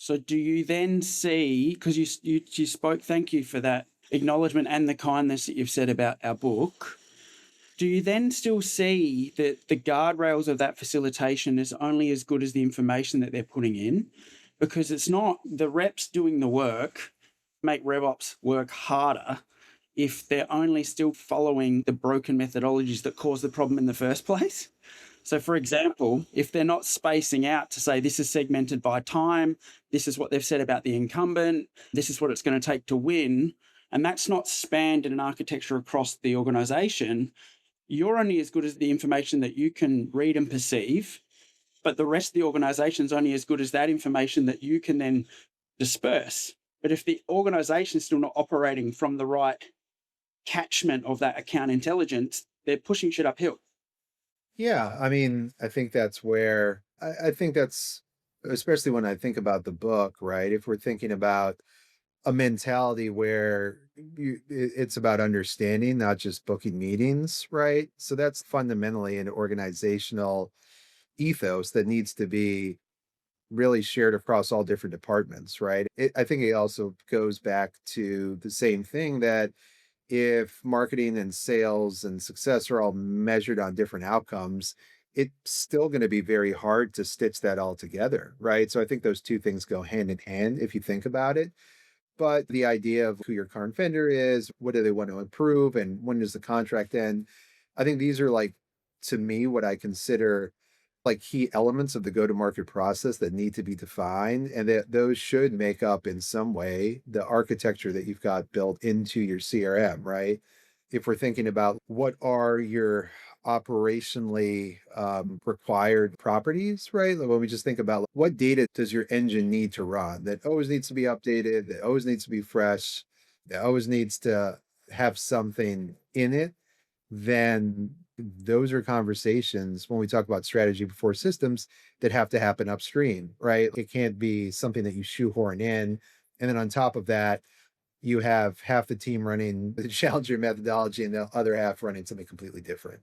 So do you then see, because you spoke, thank you for that acknowledgement and the kindness that you've said about our book. Do you then still see that the guardrails of that facilitation is only as good as the information that they're putting in? Because it's not the reps doing the work make RevOps work harder if they're only still following the broken methodologies that caused the problem in the first place. So, for example, if they're not spacing out to say this is segmented by time, this is what they've said about the incumbent, this is what it's going to take to win, and that's not spanned in an architecture across the organization, you're only as good as the information that you can read and perceive, but the rest of the organization is only as good as that information that you can then disperse. But if the organization is still not operating from the right catchment of that account intelligence, they're pushing shit uphill. Yeah, I mean, I think that's where I think that's especially when I think about the book, right? If we're thinking about a mentality where it's about understanding, not just booking meetings, right? So that's fundamentally an organizational ethos that needs to be really shared across all different departments, right? I think it also goes back to the same thing that if marketing and sales and success are all measured on different outcomes, it's still going to be very hard to stitch that all together, right? So I think those two things go hand in hand if you think about it. But the idea of who your current vendor is, what do they want to improve, and when does the contract end? I think these are like, to me, what I consider like key elements of the go-to-market process that need to be defined, and that those should make up in some way the architecture that you've got built into your CRM, right? If we're thinking about what are your operationally required properties, right? Like when we just think about what data does your engine need to run that always needs to be updated, that always needs to be fresh, that always needs to have something in it, then those are conversations when we talk about strategy before systems that have to happen upstream, right? It can't be something that you shoehorn in. And then on top of that, you have half the team running the challenger methodology and the other half running something completely different.